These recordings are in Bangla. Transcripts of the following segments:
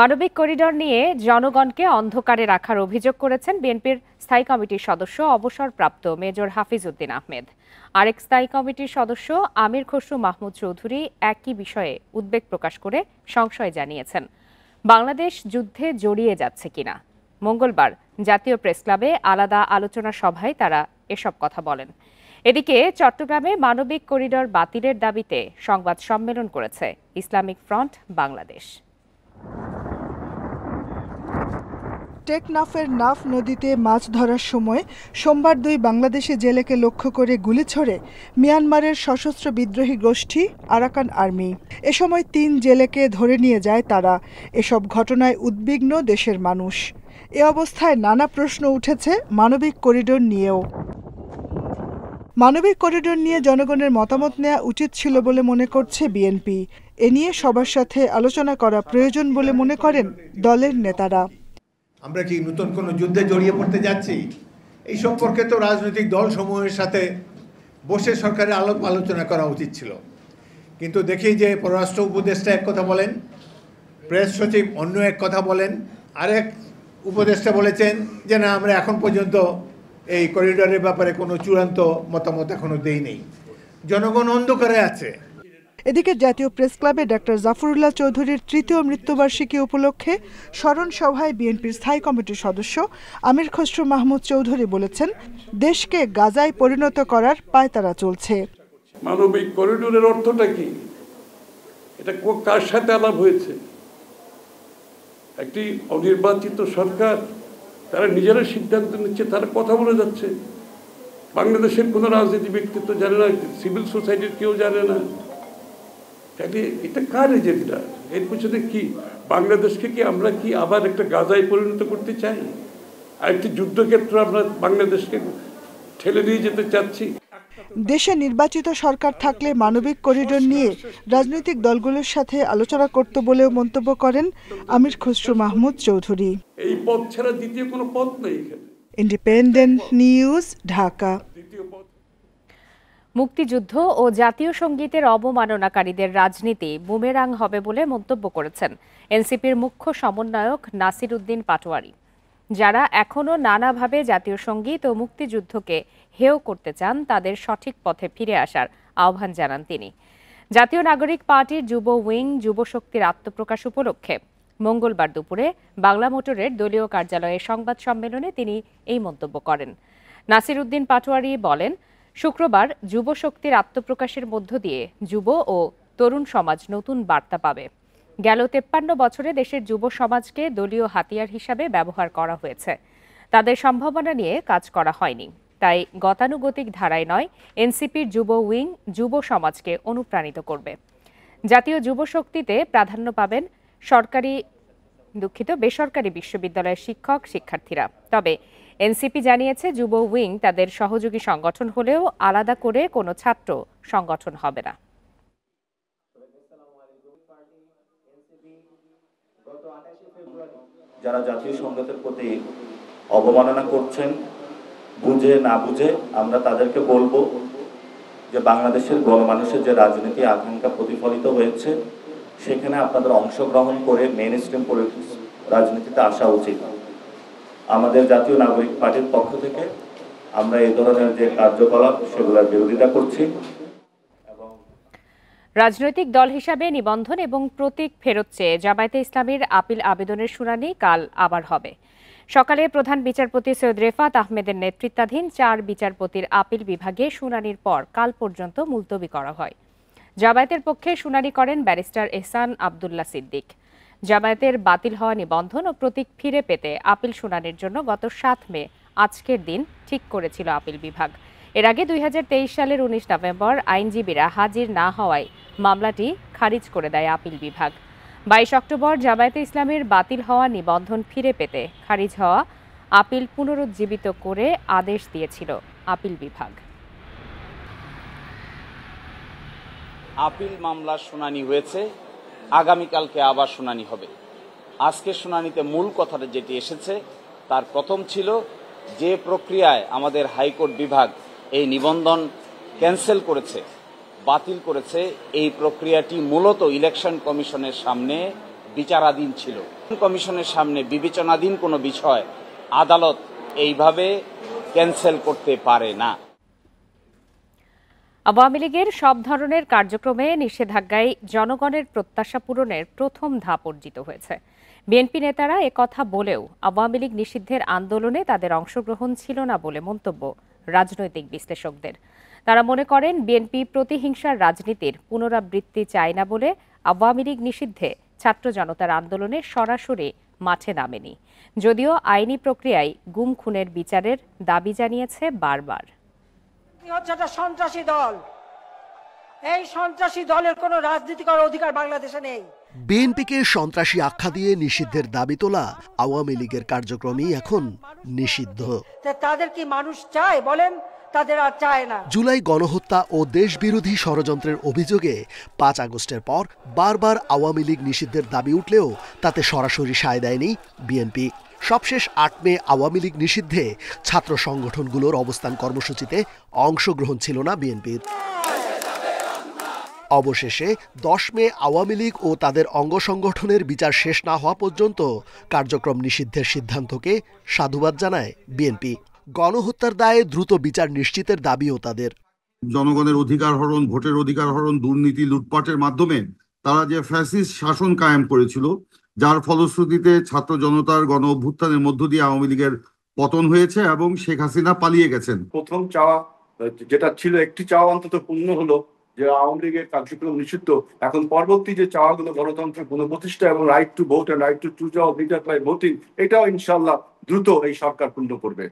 মানবিক করিডোর নিয়ে জনগণকে অন্ধকারে রাখার অভিযোগ করেছেন বিএনপির স্থায়ী কমিটির সদস্য অবসরপ্রাপ্ত মেজর হাফিজ উদ্দিন আহমেদ। আরেক স্থায়ী কমিটির সদস্য আমির খসরু মাহমুদ চৌধুরী একই বিষয়ে উদ্বেগ প্রকাশ করে সংশয় জানিয়েছেন, বাংলাদেশ যুদ্ধে জড়িয়ে যাচ্ছে কিনা। মঙ্গলবার জাতীয় প্রেসক্লাবে আলাদা আলোচনা সভায় তারা এসব কথা বলেন। এদিকে চট্টগ্রামে মানবিক করিডোর বাতিলের দাবিতে সংবাদ সম্মেলন করেছে ইসলামিক ফ্রন্ট বাংলাদেশ। টেকনাফের নাফ নদীতে মাছ ধরার সময় সোমবার 2 বাংলাদেশি জেলেকে লক্ষ্য করে গুলি ছোড়ে মিয়ানমারের সশস্ত্র বিদ্রোহী গোষ্ঠী আরাকান আর্মি। এ সময় 3 জেলেকে ধরে নিয়ে যায় তারা। এসব ঘটনায় উদ্বিগ্ন দেশের মানুষ। এ অবস্থায় নানা প্রশ্ন উঠেছে মানবিক করিডোর নিয়েও। মানবিক করিডোর নিয়ে জনগণের মতামত নেওয়া উচিত ছিল বলে মনে করছে বিএনপি। এ নিয়ে সবার সাথে আলোচনা করা প্রয়োজন বলে মনে করেন দলের নেতারা। আমরা কি নতুন কোনো যুদ্ধে জড়িয়ে পড়তে যাচ্ছি? এই সম্পর্কে তো রাজনৈতিক দলসমূহের সাথে বসে সরকারের আলোচনা করা উচিত ছিল। কিন্তু দেখি যে পররাষ্ট্র উপদেষ্টা এক কথা বলেন, প্রেস সচিব অন্য এক কথা বলেন, আরেক উপদেষ্টা বলেছেন যে না, আমরা এখন পর্যন্ত এই করিডোরের ব্যাপারে কোনো চূড়ান্ত মতামত এখনো দেইনি। জনগণ অন্ধকারে আছে। এদিকে জাতীয় প্রেস ক্লাবে ডক্টর জাফরুল্লাহ চৌধুরীর 3য় মৃত্যুবার্ষিকী উপলক্ষে স্মরণ সভায় বিএনপির স্থায়ী কমিটির সদস্য আমির খসরু মাহমুদ চৌধুরী বলেছেন, দেশকে গাজায় পরিণত করার পায়তারা চলছে। মানবিক করিডোরের অর্থটা কি? এটা কার সাথে আলাপ হয়েছে? একটি অনির্বাচিত সরকার, তারা নিজেরা সিদ্ধান্ত নিচ্ছে, তারা কথা বলে যাচ্ছে। বাংলাদেশের কোনো রাজনীতি ব্যক্তিত্ব জানে না, সিভিল সোসাইটির কেউ জানে না। তাহলে এটা কার এজেন্ডা? এর পিছনে কি? বাংলাদেশকে কি আমরা কি আবার একটা গাজায় পরিণত করতে চাই? আর একটি যুদ্ধক্ষেত্র আমরা বাংলাদেশকে ঠেলে নিয়ে যেতে চাচ্ছি? দেশে নির্বাচিত সরকার থাকলে মানবিক করিডোর নিয়ে রাজনৈতিক দলগুলোর সাথে আলোচনা করত বলেও মন্তব্য করেন আমির খসরু মাহমুদ চৌধুরী। এই পথ ছাড়া দ্বিতীয় কোনো পথ নেই এখানে। Independent news, Dhaka. মুক্তিযুদ্ধ ও জাতীয় সঙ্গীতের অবমাননাকারীদের রাজনীতি বুমেরাং হবে বলে মন্তব্য করেছেন এনসিপির মুখ্য সমন্বয়ক নাসির উদ্দিন পাটোয়ারি। যারা এখনো নানাভাবে জাতীয় সঙ্গীত ও মুক্তিযুদ্ধকে হেয় করতে চান, তাদের সঠিক পথে ফিরে আসার আহ্বান জানান তিনি। জাতীয় নাগরিক পার্টির যুব উইং যুব শক্তির আত্মপ্রকাশ উপলক্ষে মঙ্গলবার দুপুরে বাংলা মোটরের দলীয় কার্যালয়ে সংবাদ সম্মেলনে তিনি এই মন্তব্য করেন। নাসির উদ্দিন পাটোয়ারি বলেন, শুক্রবার যুব শক্তির আত্মপ্রকাশের মধ্য দিয়ে যুব ও তরুণ সমাজ নতুন বার্তা পাবে। গেল 53 বছরে দেশের যুব সমাজকে দলীয় হাতিয়ার হিসাবে ব্যবহার করা হয়েছে। তাদের সম্ভাবনা নিয়ে কাজ করা হয়নি। তাই গতানুগতিক ধারায় নয়, এনসিপির যুব উইং যুব সমাজকে অনুপ্রাণিত করবে। জাতীয় যুব শক্তিতে প্রাধান্য পাবেন বেসরকারি বিশ্ববিদ্যালয়ের শিক্ষক শিক্ষার্থীরা। তবে এনসিপি জানিয়েছে, যুব উইং তাদের সহযোগী সংগঠন হলেও আলাদা করে কোনো ছাত্র সংগঠন হবে না। যারা জাতীয় সংগীতের প্রতি অবমাননা করছেন, বুঝে না বুঝে, আমরা তাদেরকে বলবো যে বাংলাদেশের গণমানুষের যে রাজনীতি আকাঙ্ক্ষা প্রতিফলিত হয়েছে, সেখানে আপনাদের অংশগ্রহণ করে মেইন স্ট্রিম পলিটিক্স রাজনীতিতে আসা উচিত। আমাদের জাতীয় নাগরিক পার্টির পক্ষ থেকে আমরা এই ধরনের যে কার্যকলাপ, সেগুলোর বিরোধিতা করছি। রাজনৈতিক দল হিসাবে নিবন্ধন এবং প্রতীক ফেরত চেয়ে জামায়াতে ইসলামীর আপিল আবেদনের শুনানি কাল আবার হবে। সকালে প্রধান বিচারপতি সৈয়দ রেফাত আহমেদের নেতৃত্বাধীন 4 বিচারপতির আপিল বিভাগে শুনানির পর কাল পর্যন্ত মুলতবি করা হয়। জামায়াতের পক্ষে শুনানি করেন ব্যারিস্টার এহসান আব্দুল্লাহ সিদ্দিক। জামায়াতের বাতিল হওয়া নিবন্ধন ও প্রতীক ফিরে পেতে আপিল শুনানির জন্য গত 7 মে আজকের দিন ঠিক করেছিল আপিল বিভাগ। এর আগে 2023 সালের 19 নভেম্বর আইনজীবীরা হাজির না হওয়ায় মামলাটি খারিজ করে দেয় আপিল বিভাগ। 22 অক্টোবর জামায়াতে ইসলামীর বাতিল হওয়া নিবন্ধন ফিরে পেতে খারিজ হওয়া আপিল পুনরুজ্জীবিত করে আদেশ দিয়েছিল আপিল বিভাগ। আপিল মামলার শুনানি হয়েছে, আগামীকালকে আবার শুনানি হবে। আজকের শুনানিতে মূল কথাটা যেটি এসেছে, তার প্রথম ছিল যে প্রক্রিয়ায় আমাদের হাইকোর্ট বিভাগ এই নিবন্ধন ক্যান্সেল করেছে, বাতিল করেছে, এই প্রক্রিয়াটি মূলত ইলেকশন কমিশনের সামনে বিচারাধীন ছিল। কমিশনের সামনে বিবেচনাধীন কোনো বিষয় আদালত এইভাবে ক্যান্সেল করতে পারে না। আওয়ামী লীগের সব ধরনের কার্যক্রমে নিষেধাজ্ঞায় জনগণের প্রত্যাশা পূরণের প্রথম ধাপ অর্জিত হয়েছে। বিএনপি নেতারা একথা বলেও আওয়ামী লীগ নিষিদ্ধের আন্দোলনে তাদের অংশগ্রহণ ছিল না বলে মন্তব্য রাজনৈতিক বিশ্লেষকদের। তারা মনে করেন বিএনপি প্রতিহিংসার রাজনীতির পুনরাবৃত্তি চায় না বলে আওয়ামী লীগ নিষিদ্ধে ছাত্র জনতার আন্দোলনে সরাসরি মাঠে নামেনি, যদিও আইনি প্রক্রিয়ায় গুম খুনের বিচারের দাবি জানিয়েছে বারবার। হচ্ছে একটা সন্ত্রাসী দল, এই সন্ত্রাসী দলের কোনো রাজনীতি করার অধিকার বাংলাদেশে নেই। বিএনপিকে সন্ত্রাসী আখ্যা দিয়ে নিষিদ্ধের দাবি তোলা আওয়ামী লীগের কার্যক্রমই এখন নিষিদ্ধ। তাদের কি মানুষ চায় বলেন? তাদের আর চায় না। জুলাই গণহত্যা ও দেশবিরোধী ষড়যন্ত্রের অভিযোগে ৫ আগস্টের পর বারবার আওয়ামী লীগ নিষিদ্ধের দাবি উঠলেও তাতে সরাসরি সায় দেয়নি বিএনপি। সবশেষ ৮ মে আওয়ামী লীগ নিষিদ্ধে ছাত্র সংগঠনগুলোর অবস্থান কর্মসূচিতে অংশগ্রহণ ছিল না বিএনপির। অবশেষে ১০ মে আওয়ামী লীগ ও তাদের অঙ্গ সংগঠনের বিচার শেষ না হওয়া পর্যন্ত কার্যক্রম নিষিদ্ধের সিদ্ধান্তকে সাধুবাদ জানায় বিএনপি। গণহত্যার দায়ে দ্রুত বিচার নিশ্চিতের দাবিও তাদের। জনগণের অধিকার হরণ, ভোটের অধিকার হরণ, দুর্নীতি, লুটপাটের মাধ্যমে তারা যে ফ্যাসিস্ট শাসন কায়েম করেছিল, যার ফলশ্রুতিতে ছাত্র জনতার গণ অভ্যুত্থানের মধ্য দিয়ে আওয়ামী লীগের পতন হয়েছে এবং শেখ হাসিনা পালিয়ে গেছেন। প্রথম চাওয়া যেটা ছিল, একটি চাওয়া অন্তত পূর্ণ হলো যে আওয়ামী লীগের কার্যক্রম নিষিদ্ধ। এখন পরবর্তী যে চাওয়াগুলো গণতন্ত্রের পুনঃপ্রতিষ্ঠা এবং right to vote and right to choose of leader by voting, এটাও ইনশাআল্লাহ দ্রুত এই সরকার পূর্ণ করবে।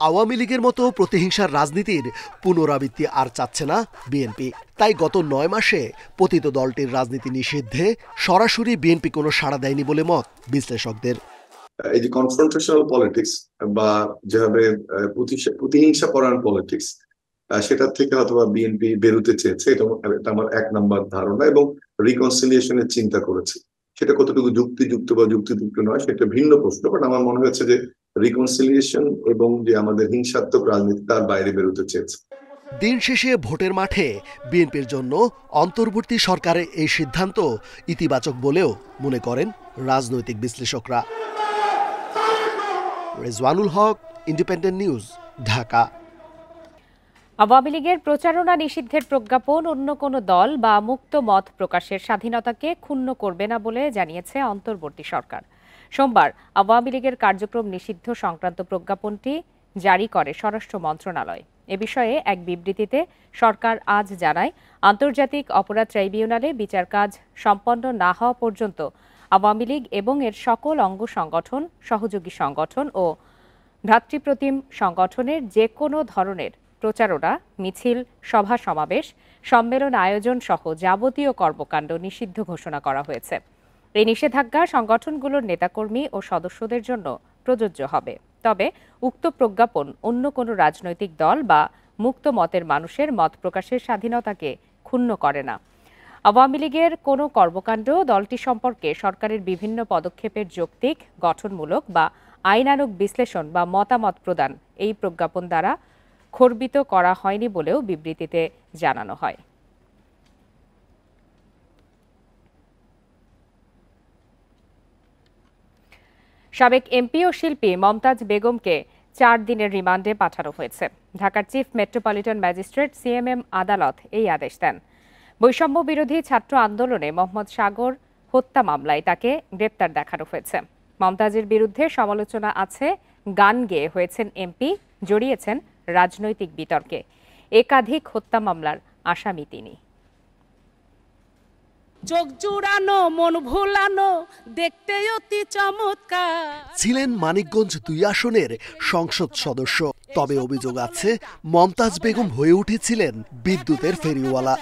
আওয়ামী লীগের মতো প্রতিহিংসার রাজনীতির পুনরাবৃত্তি আর চাচ্ছে না বিএনপি। তাই গত ৯ মাসে পতিত দলটির রাজনীতি নিষিদ্ধে সরাসরি বিএনপি কোনো সাড়া দেয়নি বলে মত বিশ্লেষকদের। এই যে কনফ্রন্টেশনাল পলিটিক্স বা যেভাবে প্রতিহিংসা পরায়ণ পলিটিক্স, সেটার থেকে হয়তো বিএনপি বেরোতে চেয়েছে, এটা আমার ১ নম্বর ধারণা, এবং রিকনসিলিয়েশনের চিন্তা করেছে। সেটা কতটুকু যুক্তিযুক্ত বা যুক্তিযুক্ত নয় সেটা ভিন্ন প্রশ্ন, বাট আমার মনে হয়েছে যে রিকনসিলিয়েশন এবং যে আমাদের হিংসাত্মক রাজনীতি তার বাইরে বেরোতে চেয়েছে। দিন শেষে ভোটের মাঠে বিএনপির জন্য অন্তর্বর্তী সরকারের এই সিদ্ধান্ত ইতিবাচক বলেও মনে করেন রাজনৈতিক বিশ্লেষকরা। রেজওয়ানুল হক, ইন্ডিপেন্ডেন্ট নিউজ, ঢাকা। আওয়ামী লীগের প্রচারণা নিষিদ্ধের প্রজ্ঞাপন অন্য কোনো দল বা মুক্ত মত প্রকাশের স্বাধীনতাকে ক্ষুণ্ণ করবে না বলে জানিয়েছে অন্তর্বর্তী সরকার। সোমবার আওয়ামী লীগের কার্যক্রম নিষিদ্ধ সংক্রান্ত প্রজ্ঞাপনটি জারি করে স্বরাষ্ট্র মন্ত্রণালয়। এ বিষয়ে এক বিবৃতিতে সরকার আজ জানায়, আন্তর্জাতিক অপরাধ ট্রাইব্যুনালে বিচার কাজ সম্পন্ন না হওয়া পর্যন্ত আওয়ামী লীগ এবং এর সকল অঙ্গ সংগঠন, সহযোগী সংগঠন ও ভ্রাতৃপ্রতিম সংগঠনের যে কোনো ধরনের প্রচারণা, মিছিল, সভা সমাবেশ, সম্মেলন আয়োজন সহ যাবতীয় কর্মকাণ্ড নিষিদ্ধ ঘোষণা করা হয়েছে। এই নিষেধাজ্ঞা সংগঠনগুলোর নেতাকর্মী ও সদস্যদের জন্য প্রযোজ্য হবে। তবে উক্ত প্রজ্ঞাপন অন্য কোনো রাজনৈতিক দল বা মুক্ত মতের মানুষের মত প্রকাশের স্বাধীনতাকে ক্ষুণ্ণ করে না। আওয়ামী লীগের কোনো কর্মকাণ্ড দলটি সম্পর্কে সরকারের বিভিন্ন পদক্ষেপের যৌক্তিক, গঠনমূলক বা আইনানুগ বিশ্লেষণ বা মতামত প্রদান এই প্রজ্ঞাপন দ্বারা খর্বিত করা হয়নি বলেও বিবৃতিতে জানানো হয়। সাবেক এমপি ও শিল্পী মমতাজ বেগমকে 4 দিনের রিমান্ডে পাঠানো হয়েছে। ঢাকার চিফ মেট্রোপলিটন ম্যাজিস্ট্রেট সিএমএম আদালত এই আদেশ দেন। বৈষম্য বিরোধী ছাত্র আন্দোলনে মোহাম্মদ সাগর হত্যা মামলায় তাকে গ্রেপ্তার দেখানো হয়েছে। মমতাজের বিরুদ্ধে সমালোচনা আছে, গান গেয়ে হয়েছেন এমপি, জড়িয়েছেন রাজনৈতিক বিতর্কে। একাধিক হত্যা মামলার আসামি তিনি। চোখ জুড়ানো, মন ভুলানো, দেখতে অতি চমৎকার। ছিলেন মানিকগঞ্জ 2 আসনের সংসদ সদস্য। তবে অভিযোগ আছে মমতাজ বেগম হয়ে উঠেছিলেন বিদ্যুতের ফেরিওয়ালা।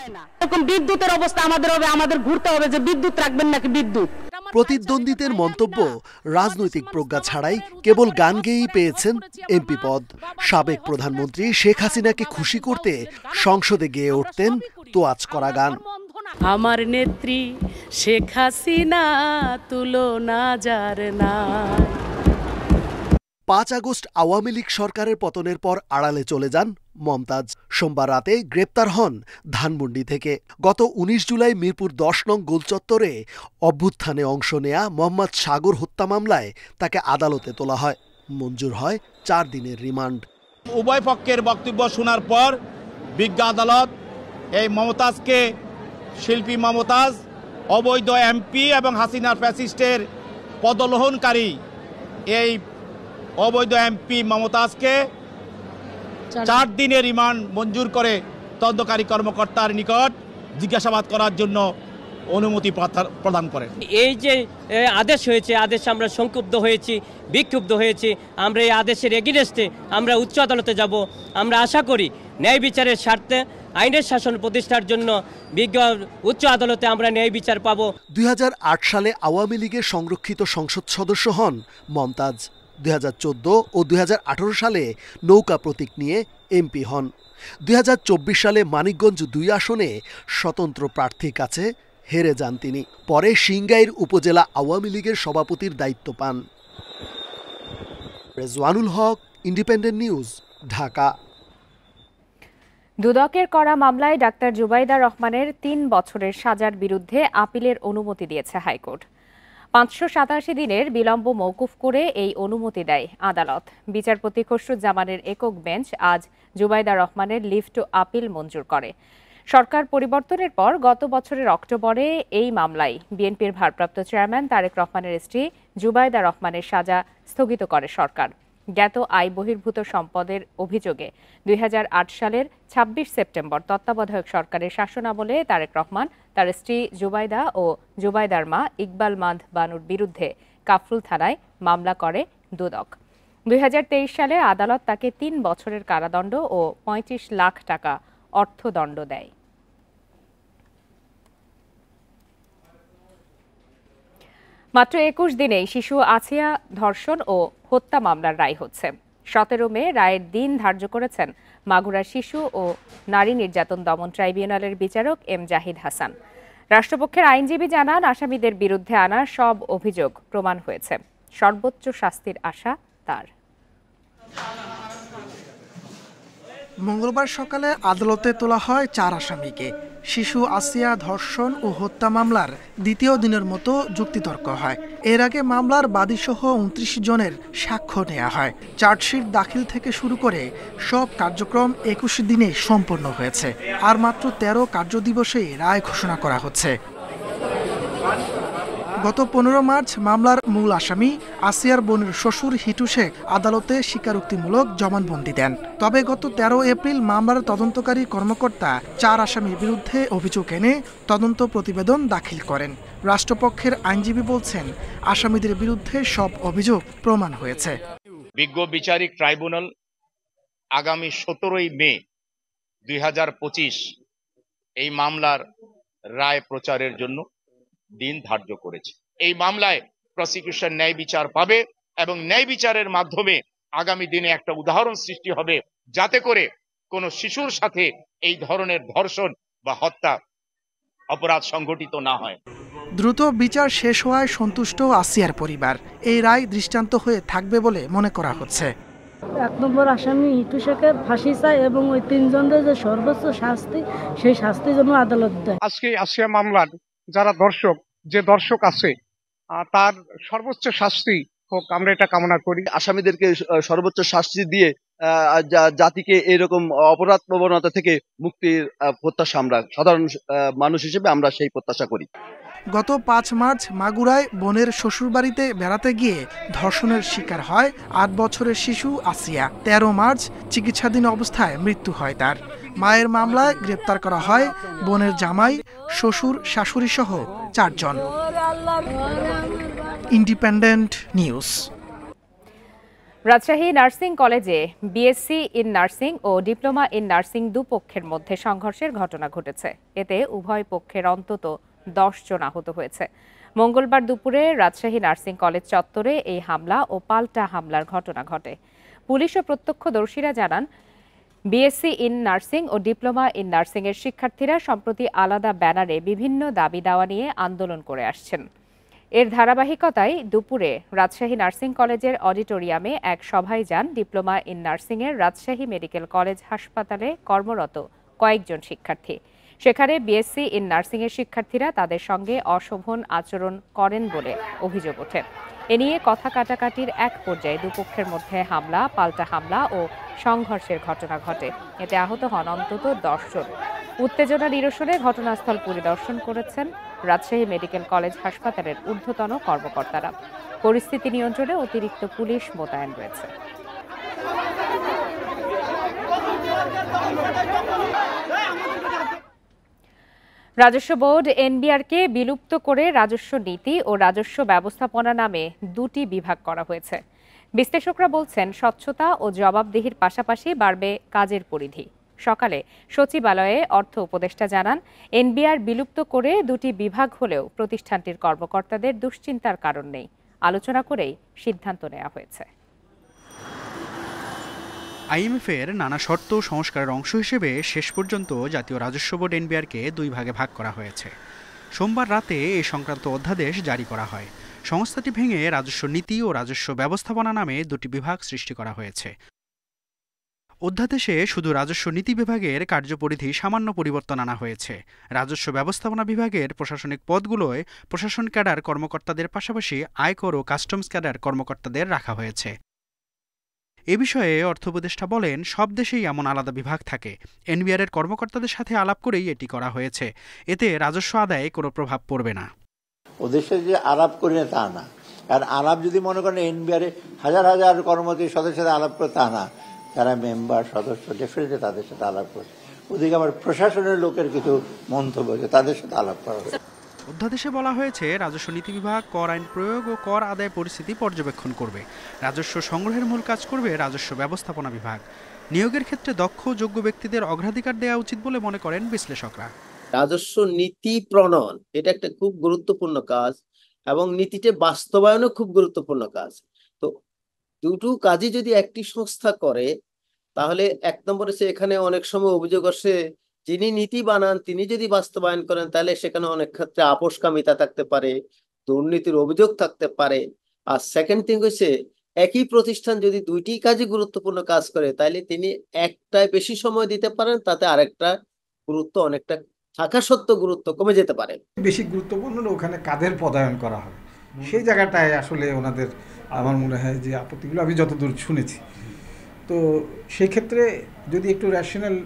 এরকম বিদ্যুতের অবস্থা আমাদের হবে, আমাদের ঘুরতে হবে যে বিদ্যুৎ রাখবেন নাকি বিদ্যুৎ। প্রতিদ্বন্দ্বীদের মন্তব্য, রাজনৈতিক প্রজ্ঞা ছাড়াই কেবল গান গেয়েই পেয়েছেন এমপি পদ। সাবেক প্রধানমন্ত্রী শেখ হাসিনাকে খুশি করতে সংসদে গেয়ে উঠতেন তোয়াজ করা গান। আমার নেত্রী শেখ হাসিনা তুলনা যার না। 5 আগস্ট আওয়ামী লীগ সরকারের পতনের পর আড়ালে চলে যান মমতাজ সোমবার রাতে গ্রেপ্তার হন ধানমন্ডি থেকে। গত ১৯ জুলাই মিরপুর ১০ নং গোলচত্বরে অভ্যুত্থানে অংশ নেয়া মোহাম্মদ সাগর হত্যা মামলায় তাকে আদালতে তোলা হয়। মঞ্জুর হয় ৪ দিনের রিমান্ড। উভয় পক্ষের বক্তব্য শোনার পর বিজ্ঞ আদালত এই মমতাজকে, শিল্পী মমতাজ, অবৈধ এমপি এবং হাসিনার ফ্যাসিস্টের পদলোহনকারী এই অবৈধ এমপি মমতাজকে ৪ দিনের রিমান্ড মঞ্জুর করে তদন্তকারী কর্মকর্তার নিকট জিজ্ঞাসাবাদ করার জন্য অনুমতি প্রদান করেন। এই যে আদেশ হয়েছে, আদেশ আমরা সংক্ষুব্ধ হয়েছি, বিক্ষুব্ধ হয়েছি। আমরা এই আদেশের এগেইনস্টে আমরা উচ্চ আদালতে যাব। আমরা আশা করি ন্যায় বিচারের স্বার্থে আইনের শাসন প্রতিষ্ঠার জন্য বিজ্ঞ উচ্চ আদালতে আমরা ন্যায় বিচার পাব। ২০০৮ সালে আওয়ামী লীগের সংরক্ষিত সংসদ সদস্য হন মমতাজ। ২০১৪ ও ২০১৮ সালে নৌকা প্রতীক নিয়ে এমপি হন। ২০২৪ সালে মানিকগঞ্জ ২ আসনে স্বতন্ত্র প্রার্থীর কাছে হেরে যান তিনি। পরে সিংগাইর উপজেলা আওয়ামী লীগের সভাপতির দায়িত্ব পান। রেজওয়ানুল হক, ইন্ডিপেন্ডেন্ট নিউজ, ঢাকা। দুদকের করা মামলায় ডাক্তার জুবাইদা রহমানের ৩ বছরের সাজার বিরুদ্ধে আপিলের অনুমতি দিয়েছে হাইকোর্ট। ৫৮৭ দিনের বিলম্ব মওকুফ করে এই অনুমতি দেয় আদালত। বিচারপতি খসরুজ্জামানের একক বেঞ্চ আজ জুবাইদা রহমানের লিভ টু আপিল মঞ্জুর করে। সরকার পরিবর্তনের পর গত বছরের অক্টোবরে এই মামলায় বিএনপির ভারপ্রাপ্ত চেয়ারম্যান তারেক রহমানের স্ত্রী জুবাইদা রহমানের সাজা স্থগিত করে সরকার। জ্ঞাত আয় বহির্ভূত সম্পদের অভিযোগে ২০০৮ সালের ২৬ সেপ্টেম্বর তত্ত্বাবধায়ক সরকারের শাসনামলে তারেক রহমান, তার স্ত্রী জুবাইদা ও জুবাইদার মা ইকবাল মান্দ বানুর বিরুদ্ধে কাফরুল থানায় মামলা করে দুদক। ২০২৩ সালে আদালত তাকে ৩ বছরের কারাদণ্ড ও ৩৫ লাখ টাকা অর্থদণ্ড দেয়। মাত্র ২১ দিনেই শিশু আসিয়া ধর্ষণ ও হত্যা মামলার রায় হচ্ছে। ১৭ মে রায়ের দিন ধার্য করেছেন মাগুরার শিশু ও নারী নির্যাতন দমন ট্রাইব্যুনালের বিচারক এম জাহিদ হাসান। রাষ্ট্রপক্ষের আইনজীবী জানান, আসামিদের বিরুদ্ধে আনা সব অভিযোগ প্রমাণ হয়েছে। সর্বোচ্চ শাস্তির আশা তার। মঙ্গলবার সকালে আদালতে তোলা হয় ৪ আসামিকে। শিশু আসিয়া ধর্ষণ ও হত্যা মামলার দ্বিতীয় দিনের মতো যুক্তিতর্ক হয়। এর আগে মামলার বাদীসহ ২৯ জনের সাক্ষ্য নেওয়া হয়। চার্জশিট দাখিল থেকে শুরু করে সব কার্যক্রম ২১ দিনে সম্পন্ন হয়েছে। আর মাত্র ১৩ কার্যদিবসেই রায় ঘোষণা করা হচ্ছে। গত ১৫ মার্চ মামলার মূল আসামি আসিয়ার বোনের শ্বশুর হিটু শেখ আদালতে স্বীকারোক্তিমূলক জবানবন্দি দেন। তবে গত ১৩ এপ্রিল মামলার তদন্তকারী কর্মকর্তা ৪ আসামির বিরুদ্ধে অভিযোগ এনে তদন্ত প্রতিবেদন দাখিল করেন। রাষ্ট্রপক্ষের আইনজীবী বলছেন, আসামিদের বিরুদ্ধে সব অভিযোগ প্রমাণ হয়েছে। বিজ্ঞ বিচারিক ট্রাইব্যুনাল আগামী ১৭ই মে ২০২৫ এই মামলার রায় প্রচারের জন্য দিন ধার্য করেছে। এই মামলায় প্রসিকিউশন ন্যায় বিচার পাবে এবং ন্যায় বিচারের মাধ্যমে আগামী দিনে একটা উদাহরণ সৃষ্টি হবে, যাতে করে কোনো শিশুর সাথে এই ধরনের ধর্ষণ বা হত্যা অপরাধ সংঘটিত না হয়। দ্রুত বিচার শেষ হওয়ায় সন্তুষ্ট আসিয়ার পরিবার। এই রায় দৃষ্টান্ত হয়ে থাকবে বলে মনে করা হচ্ছে। ১ নম্বর আসামি হিটু শেখের ফাঁসি চাই এবং ওই ৩ জনের যে সর্বোচ্চ শাস্তি, সেই শাস্তির জন্য আদালত দেয়। আজকে আসিয়া মামলার যারা দর্শক আছে তার সর্বোচ্চ শাস্তি হোক, আমরা এটা কামনা করি। আসামিদেরকে সর্বোচ্চ শাস্তি দিয়ে জাতিকে এরকম অপরাধ প্রবণতা থেকে মুক্তির প্রত্যাশা আমরা সাধারণ মানুষ হিসেবে আমরা সেই প্রত্যাশা করি। গত ৫ মার্চ মাগুরায় বোনের শ্বশুরবাড়িতে বেড়াতে গিয়ে ধর্ষণের শিকার হয় ৮ বছরের শিশু আসিয়া। ১৩ মার্চ চিকিৎসাধীন অবস্থায় মৃত্যু হয় তার। মায়ের মামলায় গ্রেপ্তার করা হয় বোনের জামাই, শ্বশুর, শাশুড়ি সহ ৪ জন। Independent news. রাজশাহী নার্সিং কলেজে বিএসসি ইন নার্সিং ও ডিপ্লোমা ইন নার্সিং দুপক্ষের মধ্যে সংঘর্ষের ঘটনা ঘটেছে। এতে উভয় পক্ষের অন্তত ১০ জন আহত হয়েছে। মঙ্গলবার দুপুরে রাজশাহী নার্সিং কলেজ চত্বরে এই হামলা ও পাল্টা হামলার ঘটনা ঘটে। পুলিশ ও প্রত্যক্ষদর্শীরা জানান, বিএসসি ইন নার্সিং ও ডিপ্লোমা ইন নার্সিং এর শিক্ষার্থীরা সম্প্রতি আলাদা ব্যানারে বিভিন্ন দাবি দাওয়া নিয়ে আন্দোলন করে আসছেন। এর ধারাবাহিকতায় দুপুরে রাজশাহী নার্সিং কলেজের অডিটোরিয়ামে এক সভায় যান ডিপ্লোমা ইন নার্সিংয়ের রাজশাহী মেডিকেল কলেজ হাসপাতালে কর্মরত কয়েকজন শিক্ষার্থী। সেখানে বিএসসি ইন নার্সিংয়ের শিক্ষার্থীরা তাদের সঙ্গে অশোভন আচরণ করেন বলে অভিযোগ ওঠে। এ নিয়ে কথা কাটাকাটির এক পর্যায়ে দুপক্ষের মধ্যে হামলা, পাল্টা হামলা ও সংঘর্ষের ঘটনা ঘটে। এতে আহত হন অন্তত 10 জন। উত্তেজনা নিরসনে ঘটনাস্থল পরিদর্শন করেছেন রাজশাহী মেডিকেল কলেজ হাসপাতালের ঊর্ধ্বতন কর্মকর্তারা। পরিস্থিতি নিয়ন্ত্রণে অতিরিক্ত পুলিশ মোতায়েন রয়েছে। রাজস্ব বোর্ড এনবিআরকে বিলুপ্ত করে রাজস্ব নীতি ও রাজস্ব ব্যবস্থাপনা নামে দুটি বিভাগ করা হয়েছে। বিশ্লেষকরা বলছেন, স্বচ্ছতা ও জবাবদিহির পাশাপাশি বাড়বে কাজের পরিধি। সকালে সচিবালয়ে অর্থ উপদেষ্টা জানান, এনবিআর বিলুপ্ত করে দুটি বিভাগ হলেও প্রতিষ্ঠানটির কর্মকর্তাদের দুশ্চিন্তার কারণ নেই। আলোচনা করেই সিদ্ধান্ত নেওয়া হয়েছে। আইএমএফের নানা শর্ত সংস্কারের অংশ হিসেবে শেষ পর্যন্ত জাতীয় রাজস্ব বোর্ড এনবিআরকে দুই ভাগে ভাগ করা হয়েছে। সোমবার রাতে এই সংক্রান্ত অধ্যাদেশ জারি করা হয়। সংস্থাটি ভেঙে রাজস্ব নীতি ও রাজস্ব ব্যবস্থাপনা নামে দুটি বিভাগ সৃষ্টি করা হয়েছে। অধ্যাদেশে শুধু রাজস্ব নীতি বিভাগের কার্যপরিধি সামান্য পরিবর্তন আনা হয়েছে। রাজস্ব ব্যবস্থাপনা বিভাগের প্রশাসনিক পদগুলোয় প্রশাসন ক্যাডার কর্মকর্তাদের পাশাপাশি আয়কর ও কাস্টমস ক্যাডার কর্মকর্তাদের রাখা হয়েছে। এ বিষয়ে অর্থ উপদেষ্টা বলেন, সব দেশেই এমন আলাদা বিভাগ থাকে। এনবিআর এর কর্মকর্তাদের সাথে আলাপ করেই এটি করা হয়েছে। এতে রাজস্ব আদায়ে কোনো প্রভাব পড়বে না। ওদেশে যে আলাপ করি না তা না, কারণ আলাপ যদি মনে করেন এনবিআর হাজার হাজার কর্মচারী সদস্যের সাথে আলাপ করে তা না, যারা মেম্বার সদস্য ডেফিনেটলি তাদের সাথে আলাপ করে। ওদিকে আবার প্রশাসনের লোকের কিছু মন্তব্য তাদের সাথে আলাপ করা হয়েছে। অধ্যাদেশে বলা হয়েছে, রাজস্ব নীতি বিভাগ কর আইন প্রয়োগ ও কর আদায় পরিস্থিতি পর্যবেক্ষণ করবে। রাজস্ব সংগ্রহের মূল কাজ করবে রাজস্ব ব্যবস্থাপনা বিভাগ। নিয়োগের ক্ষেত্রে দক্ষ যোগ্য ব্যক্তিদের অগ্রাধিকার দেওয়া উচিত বলে মনে করেন বিশ্লেষকরা। রাজস্ব নীতি প্রণয়ন এটা একটা খুব গুরুত্বপূর্ণ কাজ এবং নীতিতে বাস্তবায়নও খুব গুরুত্বপূর্ণ কাজ। তো দুটো কাজই যদি একটি সংস্থা করে তাহলে এক নম্বরে এখানে অনেক সময় অভিযোগ আসে, যিনি নীতি বানান তিনি যদি বাস্তবায়ন করেন তাহলে সেখানে অনেক ক্ষেত্রে আপোষকামিতা থাকতে পারে, দুর্নীতির অভিযোগ থাকতে পারে। আর সেকেন্ড থিং হচ্ছে, একই প্রতিষ্ঠান যদি দুইটি কাজই গুরুত্বপূর্ণ কাজ করে তাহলে তিনি একটায় বেশি সময় দিতে পারেন, তাতে আরেকটা গুরুত্ব অনেকটা থাকা সত্ত্বেও গুরুত্ব কমে যেতে পারে। বেশি গুরুত্বপূর্ণ ওখানে কাদের পদায়ন করা হবে সেই জায়গাটায় আসলে ওনাদের আমার মনে হয় যে আপত্তিগুলো আমি যতদূর শুনেছি, তো সেই ক্ষেত্রে যদি একটু রেশনাল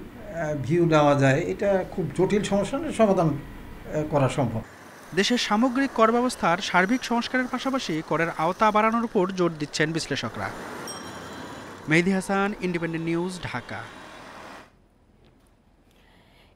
ভিউ নেওয়া যায় এটা খুব জটিল সমস্যার সমাধান করা সম্ভব। দেশের সামগ্রিক কর ব্যবস্থার সার্বিক সংস্কারের পাশাপাশি করের আওতা বাড়ানোর উপর জোর দিচ্ছেন বিশ্লেষকরা। Mehedi Hasan, independent news, Dhaka.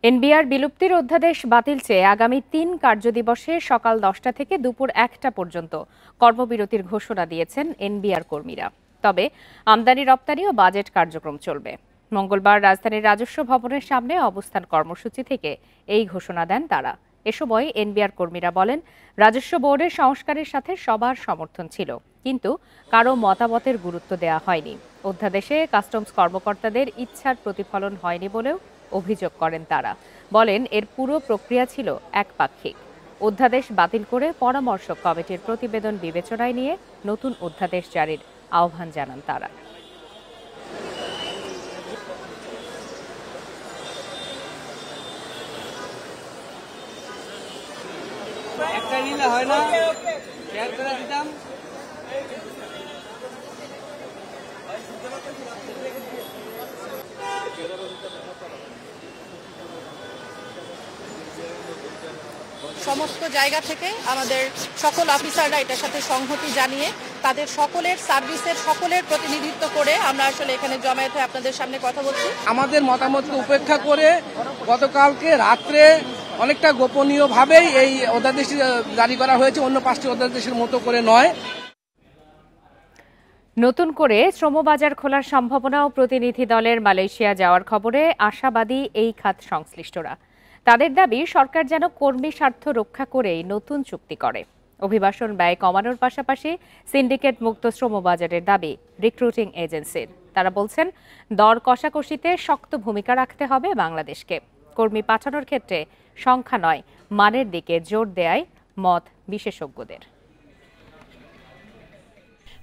NBR বিলুপ্তির অধ্যাদেশ বাতিল চেয়ে আগামী 3 কার্যদিবসে সকাল 10টা থেকে দুপুর 1টা পর্যন্ত কর্মবিরতির ঘোষণা দিয়েছেন এনবিআর কর্মীরা। তবে আমদানি রপ্তানি ও বাজেট কার্যক্রম চলবে। মঙ্গলবার রাজধানীর রাজস্ব ভবনের সামনে অবস্থান কর্মসূচি থেকে এই ঘোষণা দেন তারা। এ সময় এনবিআর কর্মীরা বলেন, রাজস্ব বোর্ডের সংস্কারের সাথে সবার সমর্থন ছিল, কিন্তু কারো মতামতের গুরুত্ব দেওয়া হয়নি। অধ্যাদেশে কাস্টমস কর্মকর্তাদের ইচ্ছার প্রতিফলন হয়নি বলেও অভিযোগ করেন তারা। বলেন, এর পুরো প্রক্রিয়া ছিল একপাক্ষিক। অধ্যাদেশ বাতিল করে পরামর্শক কমিটির প্রতিবেদন বিবেচনায় নিয়ে নতুন অধ্যাদেশ জারির আহ্বান জানান তারা। একটা নিলে হয় না, শেয়ার করে দিতাম। সমস্ত জায়গা থেকে আমাদের সকল অফিসাররা এটার সাথে সংহতি জানিয়ে তাদের সকলের সার্ভিসের সকলের প্রতিনিধিত্ব করে আমরা আসলে এখানে জমায়েত হয়ে আপনাদের সামনে কথা বলছি। আমাদের মতামতকে উপেক্ষা করে গতকালকে রাত্রে অনেকটা গোপনীয়ভাবেই এই অধ্যাদেশ জারি করা হয়েছে, অন্য 5টি অধ্যাদেশের মতো করে নয়। নতুন করে শ্রমবাজার খোলার সম্ভাবনা ও প্রতিনিধি দলের মালয়েশিয়া যাওয়ার খবরে আশাবাদী এই খাত সংশ্লিষ্টরা। তাদের দাবি, সরকার যেন কর্মী স্বার্থ রক্ষা করেই নতুন চুক্তি করে। অভিবাসন ব্যয় কমানোর পাশাপাশি সিন্ডিকেট মুক্ত শ্রমবাজারের দাবি রিক্রুটিং এজেন্সির। তারা বলছেন, দর কষাকষিতে শক্ত ভূমিকা রাখতে হবে বাংলাদেশকে। কর্মী পাঠানোর ক্ষেত্রে সংখ্যা নয়, মানের দিকে জোর দেয়াই মত বিশেষজ্ঞদের।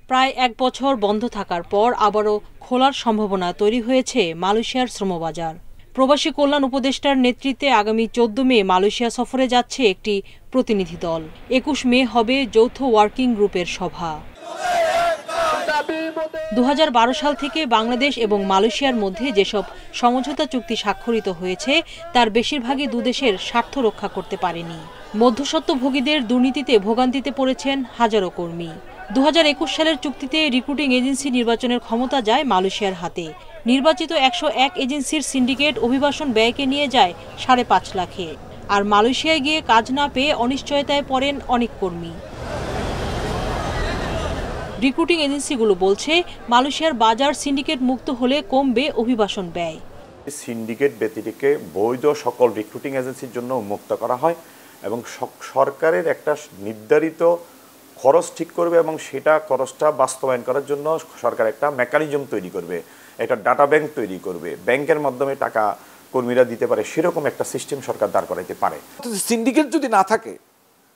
প্রায় 1 বছর বন্ধ থাকার পর আবারও খোলার সম্ভাবনা তৈরি হয়েছে মালয়েশিয়ার শ্রমবাজার। প্রবাসী কল্যাণ উপদেষ্টার নেতৃত্বে আগামী 14 মে মালয়েশিয়া সফরে যাচ্ছে একটি প্রতিনিধি দল। 21 মে হবে যৌথ ওয়ার্কিং গ্রুপের সভা। 2012 সাল থেকে বাংলাদেশ এবং মালয়েশিয়ার মধ্যে যেসব সমঝোতা চুক্তি স্বাক্ষরিত হয়েছে তার বেশিরভাগই দুদেশের স্বার্থ রক্ষা করতে পারেনি। মধ্যস্বত্বভোগীদের দুর্নীতিতে ভোগান্তিতে পড়েছেন হাজারো কর্মী। 2021 সালের চুক্তিতে রিক্রুটিং এজেন্সি নির্বাচনের ক্ষমতা যায় মালয়েশিয়ার হাতে। নির্বাচিত 101 এজেন্সির সিন্ডিকেট অভিবাসন ব্যয়কে নিয়ে যায় 5.5 লাখে। আর মালয়েশিয়ায় গিয়ে কাজ না পেয়ে অনিশ্চয়তায় পড়েন অনেক কর্মী। রিক্রুটিং এজেন্সিগুলো বলছে মালয়েশিয়ার বাজার সিন্ডিকেট মুক্ত হলে কমবে অভিবাসন ব্যয়। সিন্ডিকেট ব্যতিরেকে বৈধ সকল রিক্রুটিং এজেন্সির জন্য উন্মুক্ত করা হয় এবং সরকারের একটা নির্ধারিত খরচ ঠিক করবে এবং সেটা খরচটা বাস্তবায়ন করার জন্য সরকার একটা মেকানিজম তৈরি করবে, একটা ডাটা ব্যাংক তৈরি করবে, ব্যাংকের মাধ্যমে টাকা কর্মীরা দিতে পারে, সেরকম একটা সিস্টেম সরকার দাঁড় করাইতে পারে। সিন্ডিকেট যদি না থাকে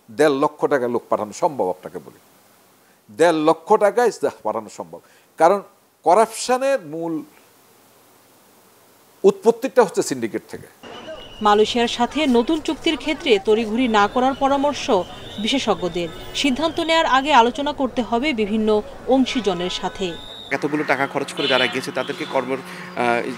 1.5 লক্ষ টাকা লোক পাঠানো সম্ভব। আপনাকে বলি 1.5 লক্ষ টাকায় পাঠানো সম্ভব, কারণ করাপশনের মূল উৎপত্তিটা হচ্ছে সিন্ডিকেট থেকে। মালয়েশিয়ার সাথে নতুন চুক্তির ক্ষেত্রে তড়িঘড়ি না করার পরামর্শ বিশেষজ্ঞদের। সিদ্ধান্ত নেওয়ার আগে আলোচনা করতে হবে বিভিন্ন অংশীজনের সাথে। এতগুলো টাকা খরচ করে যারা গেছে তাদেরকে কর্মের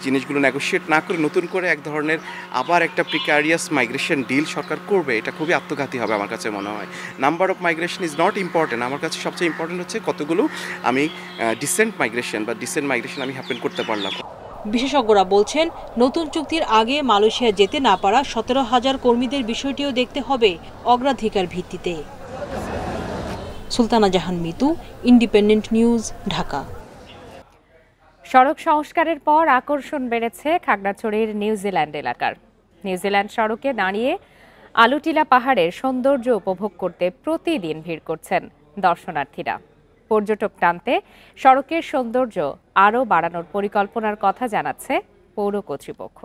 জিনিসগুলো নেগোশিয়েট না করে নতুন করে এক ধরনের আবার একটা প্রিকারিয়াস মাইগ্রেশন ডিল সরকার করবে, এটা খুবই আত্মঘাতী হবে আমার কাছে মনে হয়। Number of migration is not important, আমার কাছে সবচেয়ে ইম্পর্টেন্ট হচ্ছে কতগুলো আমি ডিসেন্ট মাইগ্রেশন আমি হ্যাপেন করতে পারলাম। বিশেষজ্ঞরা বলছেন নতুন চুক্তির আগে মালয়েশিয়া যেতে না পারা 17,000 কর্মীদের বিষয়টিও দেখতে হবে অগ্রাধিকার ভিত্তিতে। সুলতানা জাহান মিতু, ইন্ডিপেন্ডেন্ট নিউজ, ঢাকা। সড়ক সংস্কারের পর আকর্ষণ বেড়েছে খাগড়াছড়ির নিউজিল্যান্ড এলাকার। নিউজিল্যান্ড সড়কে দাঁড়িয়ে আলুটিলা পাহাড়ের সৌন্দর্য উপভোগ করতে প্রতিদিন ভিড় করছেন দর্শনার্থীরা। পর্যটক টানতে সড়কের সৌন্দর্য আরও বাড়ানোর পরিকল্পনার কথা জানাচ্ছে পৌর কর্তৃপক্ষ।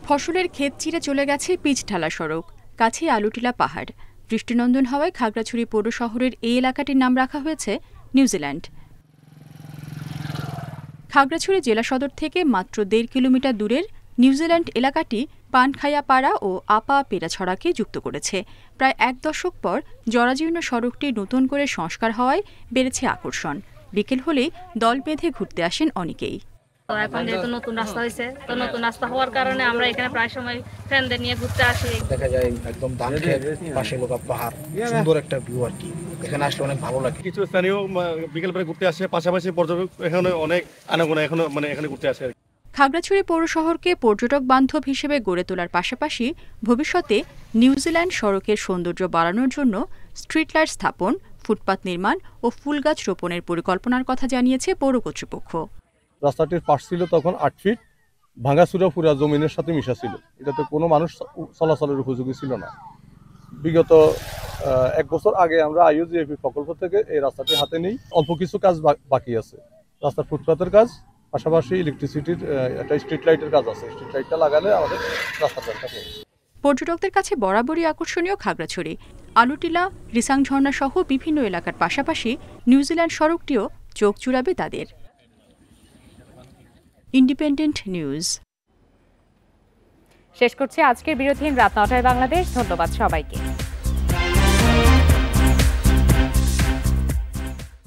ফসলের ক্ষেত চিরে চলে গেছে পিচঢালা সড়ক, কাছে আলুটিলা পাহাড়। দৃষ্টিনন্দন হওয়ায় খাগড়াছড়ি পৌর শহরের এই এলাকাটির নাম রাখা হয়েছে নিউজিল্যান্ড। খাগড়াছড়ি জেলা সদর থেকে মাত্র 1.5 কিলোমিটার দূরের নিউজিল্যান্ড এলাকাটি পানখাইয়াপাড়া ও আপা পেরাছড়াকে যুক্ত করেছে। প্রায় 1 দশক পর জরাজীর্ণ সড়কটি নতুন করে সংস্কার হওয়ায় বেড়েছে আকর্ষণ। বিকেল হলেই দল বেঁধে ঘুরতে আসেন অনেকেই। এখন যেহেতু নতুন রাস্তা হয়েছে, তো নতুন রাস্তা হওয়ার কারণে আমরা এখানে প্রায় সময় ফ্রেন্ডদের নিয়ে ঘুরতে আসি। দেখা যায় একদম ধান ক্ষেত, পাশে লোকা পাহাড়, সুন্দর একটা ভিউ আর কি। এখানে আসলে অনেক ভালো লাগে। কিছু স্থানীয় বিকেল পরে ঘুরতে আসে, পাশাপাশি পর্যটক এখানে অনেক আনাগোনা এখনো এখানে ঘুরতে আসে। খাগড়াছড়ি পৌর শহরকে পর্যটক বান্ধব হিসেবে গড়ে তোলার পাশাপাশি ভবিষ্যতে নিউজিল্যান্ড সড়কের সৌন্দর্য বাড়ানোর জন্য স্ট্রিট লাইট স্থাপন, ফুটপাত নির্মাণ ও ফুল গাছ রোপণের পরিকল্পনার কথা জানিয়েছে পৌর কর্তৃপক্ষ। রাস্তাটির পাশ ছিল তখন 8 ফিট, ভাঙাচুরা পুরা জমিনের সাথে মিশা ছিল, এটাতে কোনো মানুষ চলাচলের উপযোগী ছিল না। বিগত 1 বছর আগে আমরা IUGFP প্রকল্প থেকে এই রাস্তাটি হাতে নিই। অল্প কিছু কাজ বাকি আছে, রাস্তার ফুটপাতের কাজ, পাশাপাশি ইলেকট্রিসিটির একটা স্ট্রিট লাইটের কাজ আছে। স্ট্রিট লাইটটা লাগালে আমাদের রাস্তাটা হবে। পর্যটকদের কাছে বরাবরই আকর্ষণীয় খাগড়াছড়ি। আলুটিলা, রিসাং ঝর্ণা সহ বিভিন্ন এলাকার পাশাপাশি নিউজিল্যান্ড সড়কটিও চোখ জুড়াবে তাদের। Independent news. শেষ করছি আজকের বিরতিহীন রাত 9টায় বাংলাদেশ। ধন্যবাদ সবাইকে।